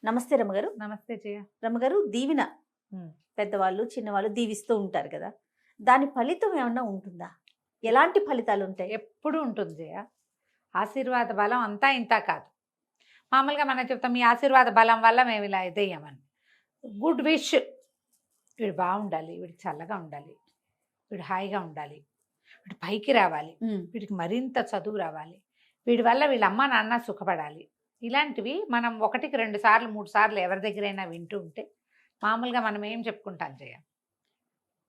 నమస్తే రమ్మగారు. నమస్తే జయ. రమ్మగారు, దీవెన పెద్దవాళ్ళు, చిన్నవాళ్ళు దీవిస్తూ ఉంటారు కదా! దాని ఫలితం ఏమన్నా ఉంటుందా? ఎలాంటి ఫలితాలుంటాయి? ఎప్పుడు ఉంటుంది జయ. ఆశీర్వాద బలం అంతా ఇంత కాదు. మామూలుగా మనం చెప్తాం ఈ ఆశీర్వాద బలం వల్ల మేము ఇలా ఇదయ్యామని. గుడ్ విష్, వీడు బాగుండాలి, వీడికి చల్లగా ఉండాలి, వీడు హాయిగా ఉండాలి, వీడు పైకి రావాలి, వీడికి మరింత చదువు రావాలి, వీడి వల్ల వీళ్ళ అమ్మ నాన్న సుఖపడాలి. ఇలాంటివి మనం 1కి 2 సార్లు 3 సార్లు ఎవరి దగ్గరైనా వింటూ ఉంటే మామూలుగా మనం ఏం చెప్పుకుంటాం జయ,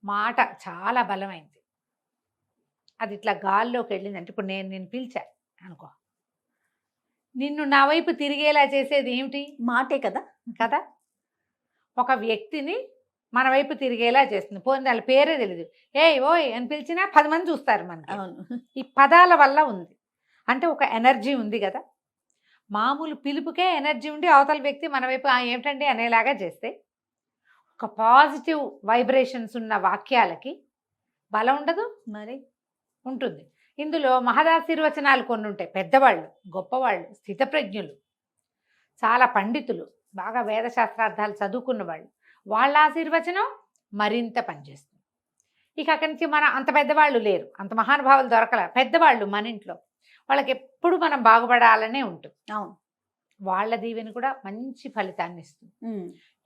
మాట చాలా బలమైంది. అది ఇట్లా గాల్లోకి వెళ్ళిందంటే ఇప్పుడు నేను పిలిచా అనుకో, నిన్ను నా వైపు తిరిగేలా చేసేది ఏమిటి? మాటే కదా. కదా, ఒక వ్యక్తిని మన వైపు తిరిగేలా చేస్తుంది. పోనీ వాళ్ళ పేరే తెలియదు, ఏయ్ ఓయ్ అని పిలిచినా 10 మంది చూస్తారు మనకి. ఈ పదాల వల్ల ఉంది అంటే ఒక ఎనర్జీ ఉంది కదా. మామూలు పిలుపుకే ఎనర్జీ ఉండి అవతల వ్యక్తి మన వైపు ఏమిటండి అనేలాగా చేస్తే, ఒక పాజిటివ్ వైబ్రేషన్స్ ఉన్న వాక్యాలకి బలం ఉండదు మరి ఉంటుంది. ఇందులో మహదాశీర్వచనాలు కొన్ని ఉంటాయి. పెద్దవాళ్ళు, గొప్పవాళ్ళు, స్థితప్రజ్ఞులు, చాలా పండితులు, బాగా వేదశాస్త్రార్థాలు చదువుకున్న వాళ్ళు, వాళ్ళ ఆశీర్వచనం మరింత పనిచేస్తుంది. ఇక అక్కడి నుంచి మన అంత పెద్దవాళ్ళు లేరు, అంత మహానుభావులు దొరకల. పెద్దవాళ్ళు మన ఇంట్లో వాళ్ళకి ఎప్పుడు మనం బాగుపడాలనే ఉంటుంది. అవును, వాళ్ళ వాళ్ళ దీవెని కూడా మంచి ఫలితాన్ని ఇస్తుంది.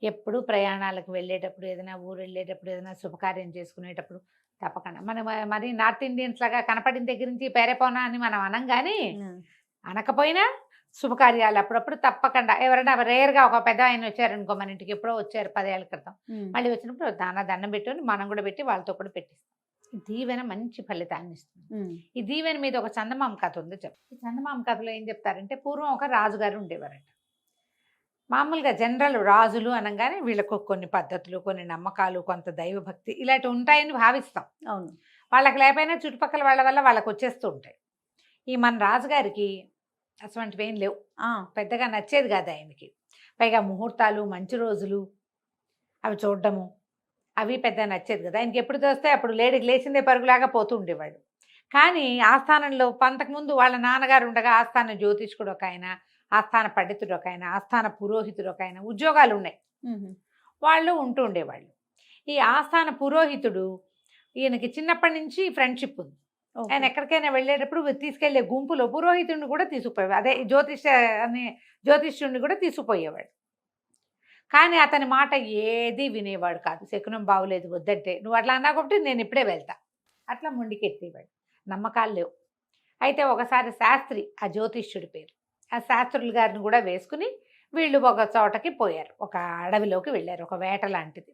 ఎప్పుడు ప్రయాణాలకు వెళ్ళేటప్పుడు, ఏదైనా ఊరు వెళ్ళేటప్పుడు, ఏదైనా శుభకార్యం చేసుకునేటప్పుడు తప్పకుండా మనం మరి నార్త్ ఇండియన్స్ లాగా కనపడిన దగ్గర నుంచి పేరేపోనా అని మనం అనం, కానీ అనకపోయినా శుభకార్యాలు అప్పుడప్పుడు తప్పకుండా ఎవరైనా రేర్గా ఒక పెద్ద ఆయన వచ్చారనుకో మన ఇంటికి, ఎప్పుడో వచ్చారు 10 ఏళ్ల క్రితం, మళ్ళీ వచ్చినప్పుడు దండం పెట్టుకొని మనం కూడా పెట్టి వాళ్ళతో కూడా పెట్టిస్తాం. ఈ దీవెన మంచి ఫలితాన్ని ఇస్తుంది. ఈ దీవెన మీద ఒక చందమామ కథ ఉంది చెప్పు. ఈ చందమామ కథలో ఏం చెప్తారంటే, పూర్వం ఒక రాజుగారు ఉండేవారట. మామూలుగా జనరల్ రాజులు అనగానే వీళ్ళకు కొన్ని పద్ధతులు, కొన్ని నమ్మకాలు, కొంత దైవభక్తి ఇలాంటివి ఉంటాయని భావిస్తాం. అవును, వాళ్ళకి లేకపోయినా చుట్టుపక్కల వాళ్ళ వల్ల వాళ్ళకి వచ్చేస్తూ ఉంటాయి. ఈ మన రాజుగారికి అటువంటివి ఏం లేవు, పెద్దగా నచ్చేది కాదు ఆయనకి. పైగా ముహూర్తాలు, మంచి రోజులు అవి చూడడము అవి పెద్ద నచ్చేది కదా. ఆయనకి ఎప్పుడు తోస్తే అప్పుడు లేచిందే పరుగులాగా పోతూ ఉండేవాడు. కానీ ఆస్థానంలో అంతకుముందు వాళ్ళ నాన్నగారు ఉండగా ఆస్థాన జ్యోతిష్కుడు ఒక ఆయన, ఆస్థాన పండితుడు ఒక ఆయన, ఆస్థాన పురోహితుడు ఒక ఆయన, ఉద్యోగాలు ఉన్నాయి, వాళ్ళు ఉంటూ ఉండేవాళ్ళు. ఈ ఆస్థాన పురోహితుడు ఈయనకి చిన్నప్పటి నుంచి ఫ్రెండ్షిప్ ఉంది. ఆయన ఎక్కడికైనా వెళ్ళేటప్పుడు తీసుకెళ్లే గుంపులో పురోహితుడిని కూడా తీసుకుపోయేవాడు, అదే జ్యోతిష్యుడిని కూడా తీసుకుపోయేవాడు. కానీ అతని మాట ఏది వినేవాడు కాదు. శకునం బాగులేదు వద్దంటే, నువ్వు అట్లా అన్నా కాబట్టి నేను ఇప్పుడే వెళ్తా, అట్లా మొండికెత్తేవాడు. నమ్మకాలు లేవు. అయితే ఒకసారి శాస్త్రి, ఆ జ్యోతిష్యుడి పేరు, ఆ శాస్త్రుల గారిని కూడా వేసుకుని వీళ్ళు ఒక చోటకి పోయారు. ఒక అడవిలోకి వెళ్ళారు, ఒక వేట లాంటిది.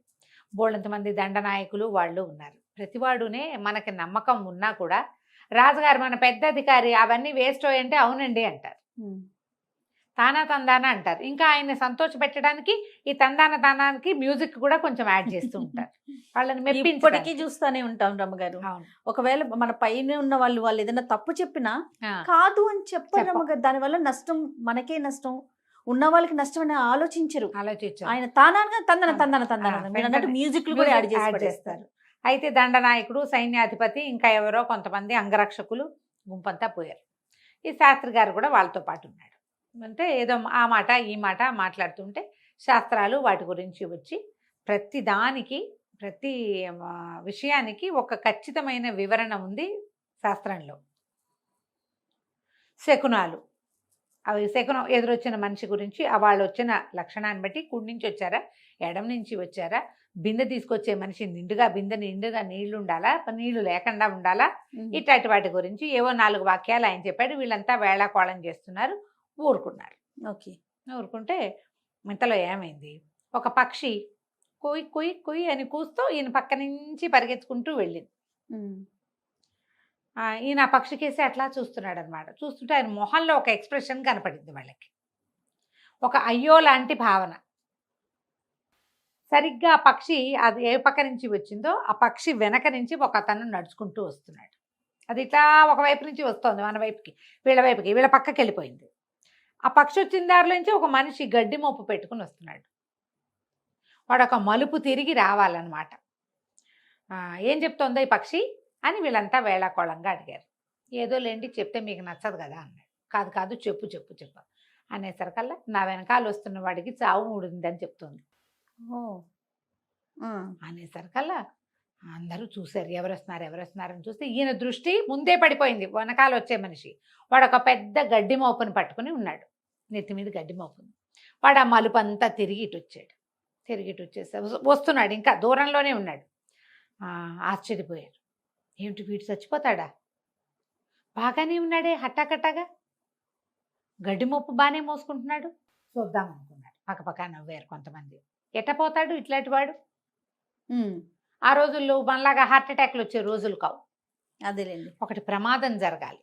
బోళ్ళంతమంది దండనాయకులు వాళ్ళు ఉన్నారు. ప్రతివాడునే మనకి నమ్మకం ఉన్నా కూడా రాజుగారు మన పెద్ద అధికారి, అవన్నీ వేస్ట్ అంటే అవునండి అంటారు, తానా తందానా అంటారు. ఇంకా ఆయన్ని సంతోష పెట్టడానికి ఈ తందానానికి మ్యూజిక్ కూడా కొంచెం యాడ్ చేస్తూ ఉంటారు, వాళ్ళని మెప్పించడానికి. చూస్తూనే ఉంటాం రమ్మగారు. ఒకవేళ మన పైన ఉన్న వాళ్ళు ఏదైనా తప్పు చెప్పినా కాదు అని చెప్పారు రమ్మగారు. దానివల్ల నష్టం మనకే నష్టం, ఉన్న వాళ్ళకి నష్టం అని ఆలోచించరు. ఆయన తానాగా తందన మ్యూజిక్ కూడా యాడ్ చేస్తారు. అయితే దండనాయకుడు, సైన్యాధిపతి, ఇంకా ఎవరో కొంతమంది అంగరక్షకులు గుంపంతా పోయారు. ఈ శాస్త్రి గారు కూడా వాళ్ళతో పాటు ఉన్నాడు. అంటే ఏదో ఆ మాట ఈ మాట మాట్లాడుతుంటే శాస్త్రాలు వాటి గురించి వచ్చి ప్రతి దానికి, ప్రతి విషయానికి ఒక ఖచ్చితమైన వివరణ ఉంది శాస్త్రంలో. శకునాలు, అవి శకునం ఎదురొచ్చిన మనిషి గురించి, వాళ్ళు వచ్చిన లక్షణాన్ని బట్టి కుడి నుంచి వచ్చారా, ఎడం నుంచి వచ్చారా, బిందె తీసుకొచ్చే మనిషి బిందె నిండుగా నీళ్లు ఉండాలా, నీళ్లు లేకుండా ఉండాలా, ఇట్లాంటి వాటి గురించి ఏవో 4 వాక్యాలు ఆయన చెప్పాడు. వీళ్ళంతా వేళాకోళం చేస్తున్నారు, ఊరుకున్నారు. ఊరుకుంటే ఇంతలో ఏమైంది, ఒక పక్షి కుయ్ కుయ్ కుయ్ అని కూస్తూ ఈయన పక్క నుంచి పరిగెత్తుకుంటూ వెళ్ళింది. ఈయన ఆ పక్షికేసి అట్లా చూస్తున్నాడు అనమాట. చూస్తుంటే ఆయన మొహంలో ఒక ఎక్స్ప్రెషన్ కనపడింది వాళ్ళకి, ఒక అయ్యో లాంటి భావన. సరిగ్గా ఆ పక్షి అది ఏ పక్క నుంచి వచ్చిందో ఆ పక్షి వెనక నుంచి ఒక అతను నడుచుకుంటూ వస్తున్నాడు. అది ఇట్లా ఒకవైపు నుంచి వస్తుంది మన వైపుకి, వీళ్ళ పక్కకి వెళ్ళిపోయింది. ఆ పక్షి వచ్చిన దారిలోంచి ఒక మనిషి గడ్డి మోపు పెట్టుకుని వస్తున్నాడు. వాడు ఒక మలుపు తిరిగి రావాలన్నమాట. ఏం చెప్తోందో ఈ పక్షి అని వీళ్ళంతా వేళాకోళంగా అడిగారు. ఏదో లేండి చెప్తే మీకు నచ్చదు కదా అన్నాడు. కాదు చెప్పు. అనేసరికల్లా నా వెనకాల వస్తున్న వాడికి చావు మూడిందని చెప్తుంది. అనేసరికల్లా అందరూ చూశారు, ఎవరు వస్తున్నారని చూస్తే ఈయన దృష్టి ముందే పడిపోయింది వెనకాల వచ్చే మనిషి. వాడు ఒక పెద్ద గడ్డి మోపుని పట్టుకుని ఉన్నాడు, నెత్తి మీద గడ్డి మోపుని. వాడు ఆ మలుపు అంతా తిరిగి ఇటు వచ్చేసి వస్తున్నాడు, ఇంకా దూరంలోనే ఉన్నాడు. ఆశ్చర్యపోయారు, ఏమిటి వీడు చచ్చిపోతాడా, బాగానే ఉన్నాడే హట్టాకట్టాగా, గడ్డి మోపు బాగానే మోసుకుంటున్నాడు, చూద్దాం అనుకున్నాడు. పక్కపక్క నవ్వారు కొంతమంది. ఎట్టపోతాడు ఇట్లాంటి వాడు, ఆ రోజుల్లో మనలాగా హార్ట్ అటాక్లు వచ్చే రోజులు కావు. అదేలేండి, ఒకటి ప్రమాదం జరగాలి,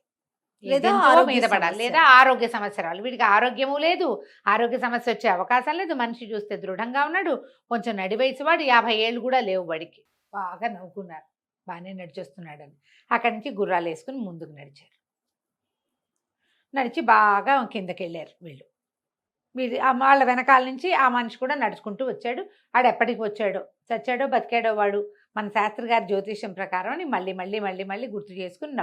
లేదా మీద పడాలి, లేదా ఆరోగ్య సమస్య రావాలి. వీడికి ఆరోగ్యము లేదు, ఆరోగ్య సమస్య వచ్చే అవకాశం లేదు. మనిషి చూస్తే దృఢంగా ఉన్నాడు, కొంచెం నడి వయసు వాడు, 50 ఏళ్ళు కూడా లేవు వాడికి. బాగా నవ్వుకున్నారు, బాగానే నడిచేస్తున్నాడని. అక్కడి నుంచి గుర్రాలు వేసుకుని ముందుకు నడిచి బాగా కిందకి వెళ్ళారు వీళ్ళు. వాళ్ళ వెనకాల నుంచి ఆ మనిషి కూడా నడుచుకుంటూ వచ్చాడు. ఆడు ఎప్పటికి వచ్చాడో, చచ్చాడో బతికాడో వాడు మన శాస్త్రి గారి జ్యోతిష్యం ప్రకారం అని మళ్ళీ గుర్తు చేసుకుని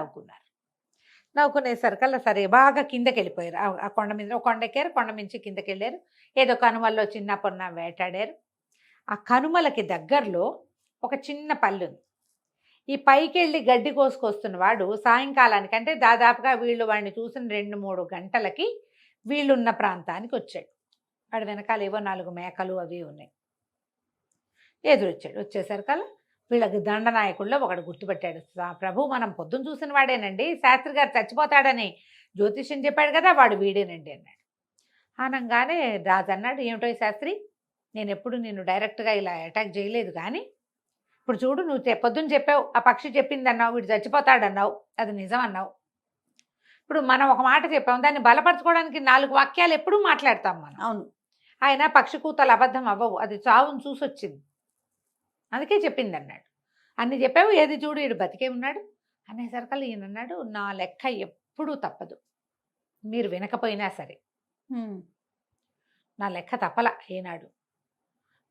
నవ్వుకునేసరికల్లా సరే బాగా కిందకి వెళ్ళిపోయారు. ఆ కొండ మీద ఒక కొండ ఎక్కారు, కొండ మించి కిందకి వెళ్ళారు. ఏదో కనుమల్లో చిన్న పొన్న వేటాడారు. ఆ కనుమలకి దగ్గరలో ఒక చిన్న పల్లె ఉంది. ఈ పైకి వెళ్ళి గడ్డి కోసుకొస్తున్న వాడు సాయంకాలానికి, అంటే దాదాపుగా వీళ్ళు వాడిని చూసిన 2-3 గంటలకి వీళ్ళున్న ప్రాంతానికి వచ్చాడు. వాడు వెనకాల ఏవో 4 మేకలు అవి ఉన్నాయి. ఎదురొచ్చాడు. వచ్చేసరికల్లా వీళ్ళకి దండనాయకుల్లో ఒకడు గుర్తుపెట్టాడు. ప్రభు, మనం పొద్దున్న చూసిన వాడేనండి, శాస్త్రి గారు చచ్చిపోతాడని జ్యోతిష్యం చెప్పాడు కదా, వాడు వీడేనండి అన్నాడు. అనగానే రాజు అన్నాడు, ఏమిటో శాస్త్రి, నేను ఎప్పుడు నిన్ను డైరెక్ట్గా ఇలా అటాక్ చేయలేదు, కానీ ఇప్పుడు చూడు, నువ్వు పొద్దున్న చెప్పావు, ఆ పక్షి చెప్పింది అన్నావు, వీడు చచ్చిపోతాడన్నావు, అది నిజం అన్నావు. ఇప్పుడు మనం ఒక మాట చెప్పాం, దాన్ని బలపరచుకోవడానికి 4 వాక్యాలు ఎప్పుడూ మాట్లాడతాం మనం. అవును, ఆయన పక్షి కూతలు అబద్ధం అవ్వవు, అది చావును చూసొచ్చింది, అందుకే చెప్పింది అన్నాడు. అన్ని చెప్పావు, ఏది చూడు వీడు బతికే ఉన్నాడు అనేసరికల్లా ఈయన అన్నాడు, నా లెక్క ఎప్పుడూ తప్పదు, మీరు వినకపోయినా సరే నా లెక్క తప్పల ఏనాడు.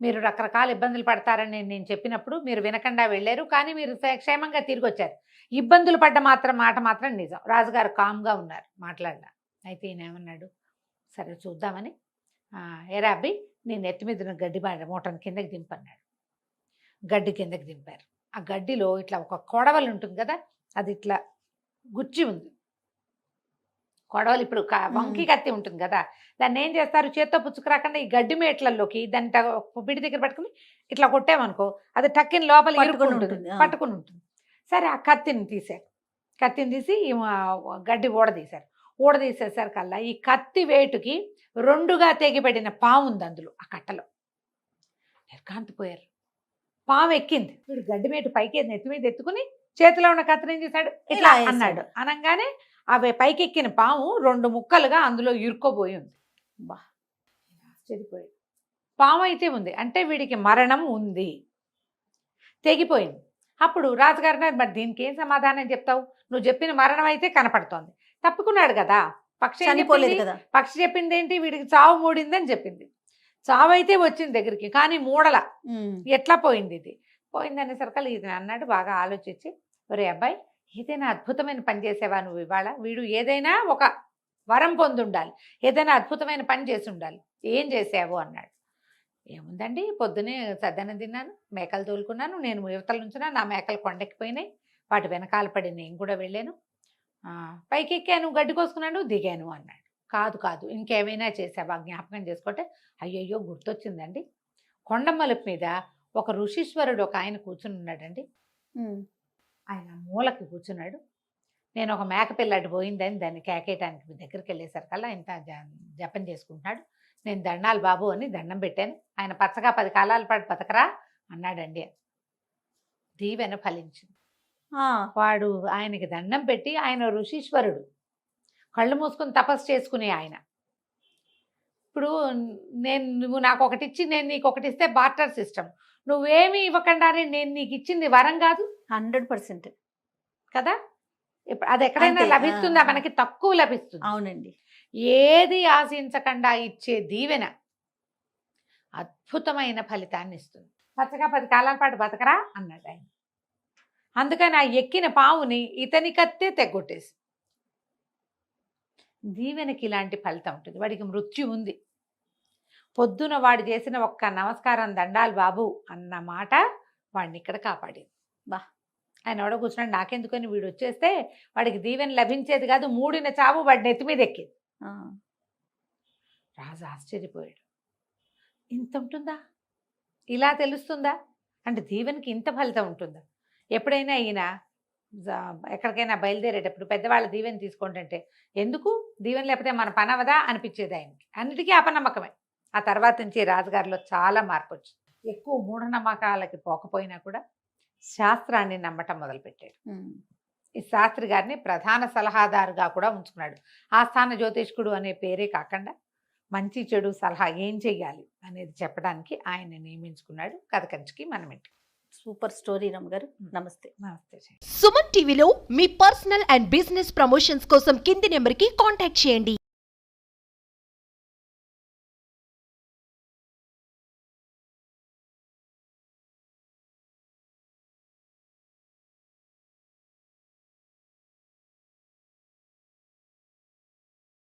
మీరు రకరకాల ఇబ్బందులు పడతారని నేను చెప్పినప్పుడు మీరు వినకుండా వెళ్ళారు, కానీ మీరు క్షేమంగా తిరిగి వచ్చారు. ఇబ్బందులు పడ్డ మాట మాత్రం నిజం. రాజుగారు కామ్గా ఉన్నారు, మాట్లాడలా. అయితే ఈయన ఏమన్నాడు, సరే చూద్దామని, ఏరా అబ్బి నేను ఎత్తి మీద గడ్డి మూటను కిందకి దింపన్నాడు. గడ్డి కిందకి దింపారు. ఆ గడ్డిలో ఇట్లా ఒక కొడవలు ఉంటుంది కదా, అది ఇట్లా గుచ్చి ఉంది. కొడవలు ఇప్పుడు వంకి కత్తి ఉంటుంది కదా, దాన్ని ఏం చేస్తారు, చేత్తో పుచ్చుకురాకుండా ఈ గడ్డి మేట్లలోకి దాన్ని పిడి దగ్గర పట్టుకుని ఇట్లా కొట్టామనుకో, అది టక్కిన లోపల పట్టుకుని ఉంటుంది. సరే ఆ కత్తిని తీసి గడ్డి ఊడదీసేసరికల్లా ఈ కత్తి వేటుకి 2గా తెగిపడిన పాము ఉంది అందులో, ఆ కట్టలో. నిర్ఘాంతపోయారు. పాము ఎక్కింది. వీడు గడ్డి మేటు పైకి నెత్తి మీద ఎత్తుకుని చేతిలో ఉన్న కత్తిని ఏం చేశాడు, ఇట్లా అన్నాడు. అనగానే అవి పైకెక్కిన పాము 2 ముక్కలుగా అందులో ఇరుక్కోబోయి ఉంది. బా, ఆశ్చర్యపోయాడు. పాము అయితే ఉంది అంటే వీడికి మరణం ఉంది, తెగిపోయింది. అప్పుడు రాజుగారు, మరి దీనికి ఏం సమాధానం చెప్తావు, నువ్వు చెప్పిన మరణం అయితే కనపడుతోంది, తప్పుకున్నాడు కదా, పక్షి చెప్పింది ఏంటి, వీడికి చావు మూడిందని చెప్పింది. చావు అయితే వచ్చింది దగ్గరికి, కానీ మూడల ఎట్లా పోయింది, ఇది పోయింది అనేసరికి ఇది అన్నాడు. బాగా ఆలోచించి, ఒరే అబ్బాయి, ఏదైనా అద్భుతమైన పని చేసేవా నువ్వు ఇవాళ, వీడు ఏదైనా ఒక వరం పొంది ఉండాలి, ఏదైనా అద్భుతమైన పని చేసి ఉండాలి, ఏం చేసావు అన్నాడు. ఏముందండి, పొద్దునే సద్దనం తిన్నాను, మేకలు తోలుకున్నాను, నేను యువతల నుంచున్నా, నా మేకలు కొండెక్కిపోయినాయి, వాటి వెనకాల పడి నేను కూడా వెళ్ళాను, పైకి ఎక్కాను, గడ్డి కోసుకున్నాను, దిగాను అన్నాడు. కాదు ఇంకేమైనా చేసావా జ్ఞాపకం చేసుకుంటే, అయ్యయ్యో గుర్తొచ్చిందండి, కొండమలుపు మీద ఒక ఋషీశ్వరుడు ఒక ఆయన కూర్చుని ఉన్నాడండి. ఆయన మూలకి కూర్చున్నాడు. నేను ఒక మేకపిల్ల అటు పోయిందని దాన్ని కేకేయటానికి మీ దగ్గరికి వెళ్ళేసరికల్లా ఇంత జపం చేసుకుంటున్నాడు. నేను దండాలు బాబు అని దండం పెట్టాను. ఆయన పచ్చగా 10 కాలాల పాటు బతకరా అన్నాడండి. దీవెన ఫలించింది. వాడు ఆయనకి దండం పెట్టి, ఆయన ఋషీశ్వరుడు, కళ్ళు మూసుకుని తపస్సు చేసుకునే ఆయన. ఇప్పుడు నువ్వు నాకు ఒకటి ఇచ్చి నేను నీకు ఒకటి ఇస్తే బార్టర్ సిస్టమ్, నువ్వేమీ ఇవ్వకుండానే నేను నీకు ఇచ్చింది వరం కాదు, 100% కదా. ఇప్పుడు అది ఎక్కడైనా లభిస్తుందా, మనకి తక్కువ లభిస్తుంది. అవునండి. ఏది ఆశించకుండా ఇచ్చే దీవెన అద్భుతమైన ఫలితాన్ని ఇస్తుంది. పచ్చగా 10 కాలాల పాటు బతకరా అన్నాడు ఆయన. అందుకని ఆ ఎక్కిన పావుని ఇతని కత్తే తెగొట్టేసి, దీవెనకి ఇలాంటి ఫలితం ఉంటుంది. వాడికి మృత్యు ఉంది, పొద్దున వాడు చేసిన ఒక్క నమస్కారం దండాలు బాబు అన్న మాట వాడిని ఇక్కడ కాపాడింది. బా ఆయన ఎవడో కూర్చున్నాడు, నాకెందుకని వీడు వచ్చేస్తే వాడికి దీవెన లభించేది కాదు, మూడిన చావు వాడి నెత్తి మీద ఎక్కింది. రాజు ఆశ్చర్యపోయాడు, ఇంత ఉంటుందా, ఇలా తెలుస్తుందా, అంటే దీవెనకి ఇంత ఫలితం ఉంటుందా. ఎప్పుడైనా ఈయన ఎక్కడికైనా బయలుదేరేటప్పుడు పెద్దవాళ్ళ దీవెన తీసుకోండి అంటే, ఎందుకు దీవెన లేకపోతే మన పని అవదా అనిపించేది ఆయనకి. అన్నిటికీ అపనమ్మకమే. ఆ తర్వాత నుంచి రాజుగారిలో చాలా మార్పు వచ్చింది. ఎక్కువ మూఢనమ్మకాలకి పోకపోయినా కూడా శాస్త్రాన్ని నమ్మటం మొదలుపెట్టాడు. ఈ శాస్త్రి గారిని ప్రధాన సలహాదారుగా కూడా ఉంచుకున్నాడు. ఆస్థాన జ్యోతిష్కుడు అనే పేరే కాకుండా మంచి చెడు సలహా ఏం చెయ్యాలి అనేది చెప్పడానికి ఆయన నియమించుకున్నాడు. కథ కంచికి మనమేంటి. సూపర్ స్టోరీ రమ్మగారు. నమస్తే. నమస్తే. సుమన్ టీవీలో మీ పర్సనల్ అండ్ బిజినెస్ ప్రమోషన్స్ కోసం కింది నెంబర్కి కాంటాక్ట్ చేయండి.